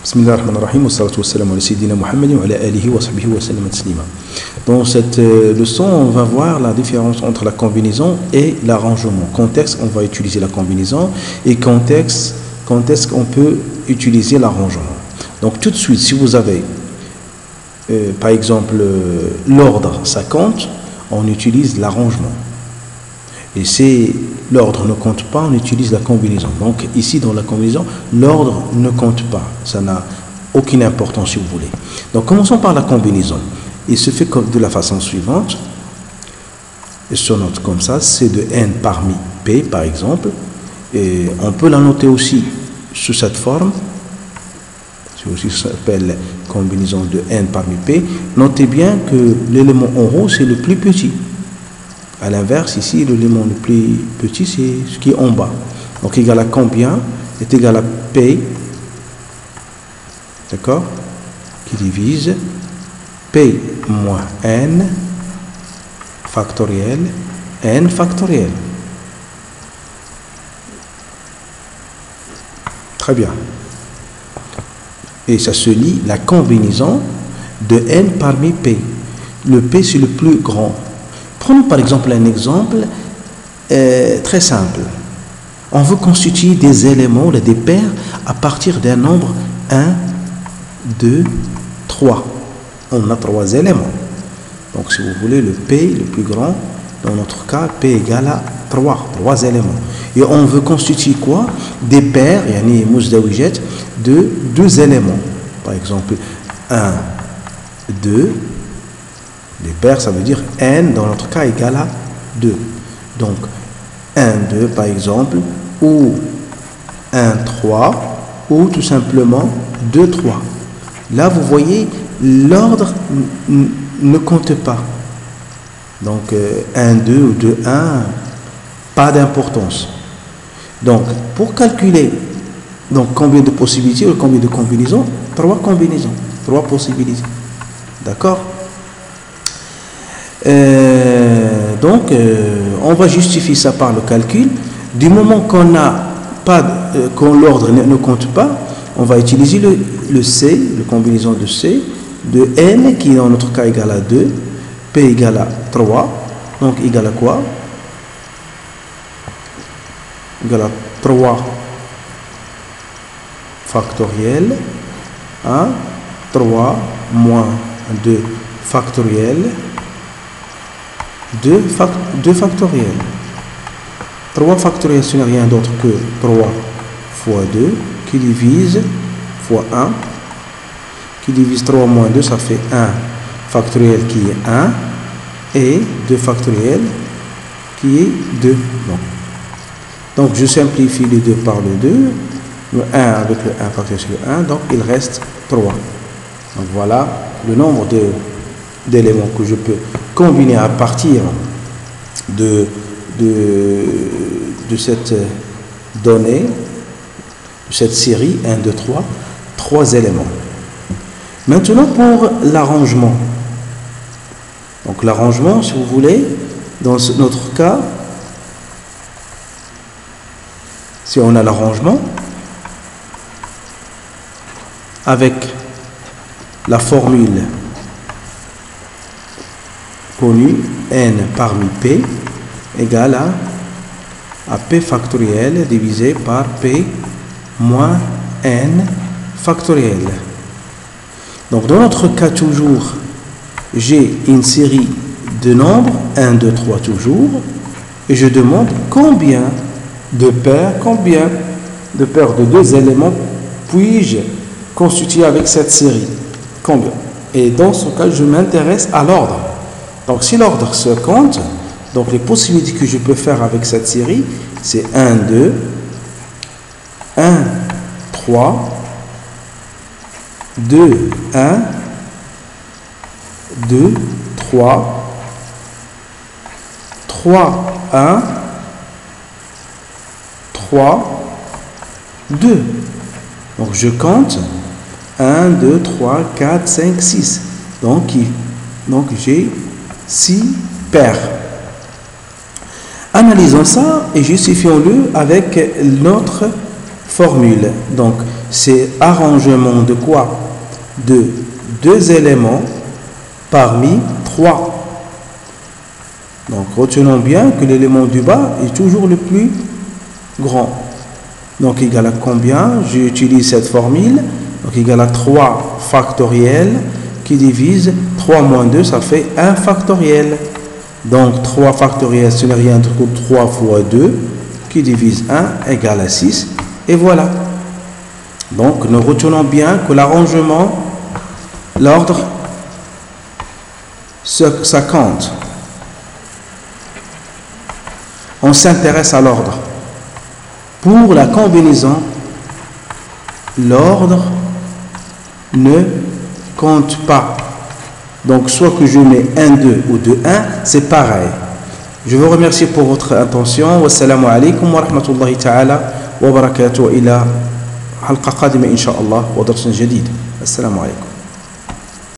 Bismillahirrahmanirrahim, wassalatu wassalamu ala sayyidina Muhammadin wa ala alihi wa sahbihi wa sallam taslima. Dans cette leçon, on va voir la différence entre la combinaison et l'arrangement. Contexte, on va utiliser la combinaison, et contexte on peut utiliser l'arrangement. Donc tout de suite, si vous avez par exemple l'ordre, ça compte, on utilise l'arrangement. Et si l'ordre ne compte pas, on utilise la combinaison. Donc ici dans la combinaison, l'ordre ne compte pas. Ça n'a aucune importance si vous voulez. Donc commençons par la combinaison. Il se fait de la façon suivante. Et se note comme ça, c'est de n parmi p par exemple. Et on peut la noter aussi sous cette forme. C'est aussi ce qu'on appelle combinaison de n parmi p. Notez bien que l'élément en haut c'est le plus petit. À l'inverse, ici, l'élément le plus petit, c'est ce qui est en bas. Donc, égal à combien est égal à P, d'accord, qui divise P moins N factoriel, N factoriel. Très bien. Et ça se lit la combinaison de N parmi P. Le P, c'est le plus grand. Prenons par exemple un exemple très simple. On veut constituer des éléments, des paires, à partir d'un nombre 1, 2, 3. On a 3 éléments. Donc si vous voulez, le P, le plus grand, dans notre cas, P égale à 3 éléments. Et on veut constituer quoi? Des paires, yani muzdawijet, de 2 éléments. Par exemple, 1, 2, les paires, ça veut dire n, dans notre cas, égale à 2. Donc, 1, 2, par exemple, ou 1, 3, ou tout simplement 2, 3. Là, vous voyez, l'ordre ne compte pas. Donc, 1, 2 ou 2, 1, pas d'importance. Donc, pour calculer donc, combien de possibilités ou combien de combinaisons, 3 combinaisons, 3 possibilités. D'accord? On va justifier ça par le calcul. Du moment qu'on n'a pas, qu'on l'ordre ne compte pas, on va utiliser le C, la combinaison de C, de N qui dans notre cas égale à 2, P égale à 3, donc égale à quoi? Égale à 3 factoriel, 1, 3 moins 2 factoriel, 2 factoriel. 3 factoriel, ce n'est rien d'autre que 3 fois 2 qui divise fois 1, qui divise 3 moins 2, ça fait 1 factoriel qui est 1 et 2 factoriel qui est 2. Donc je simplifie les 2 par le 2, le 1 avec le 1 factoriel sur le 1, donc il reste 3. Donc voilà le nombre d'éléments que je peux combiner à partir de cette donnée, de cette série 1, 2, 3 éléments. Maintenant pour l'arrangement. Donc l'arrangement, si vous voulez, dans notre cas, si on a l'arrangement avec la formule connu n parmi p égale à p factoriel divisé par p moins n factoriel. Donc dans notre cas toujours, j'ai une série de nombres 1, 2, 3 toujours, et je demande combien de paires de 2 éléments puis-je constituer avec cette série. Combien? Et dans ce cas, je m'intéresse à l'ordre. Donc si l'ordre se compte, donc les possibilités que je peux faire avec cette série, c'est 1, 2, 1, 3, 2, 1, 2, 3, 3, 1, 3, 2. Donc je compte 1, 2, 3, 4, 5, 6. Donc j'ai 6 paires. Analysons ça et justifions-le avec notre formule. Donc, c'est arrangement de quoi? De 2 éléments parmi 3. Donc, retenons bien que l'élément du bas est toujours le plus grand. Donc, égal à combien? J'utilise cette formule. Donc, égal à 3 factoriel qui divise 3 moins 2, ça fait 1 factoriel. Donc, 3 factoriel, ce n'est rien d'autre que 3 fois 2 qui divise 1 égale à 6. Et voilà. Donc, nous retenons bien que l'arrangement, l'ordre, ça compte. On s'intéresse à l'ordre. Pour la combinaison, l'ordre ne compte pas. Donc, soit que je mets 1, 2 ou 2, 1, c'est pareil. Je vous remercie pour votre attention. Wassalamu alaikum wa rahmatullahi ta'ala wa barakatuh ila halqa qadima inshallah wa darsin jadid. Assalamu alaikum.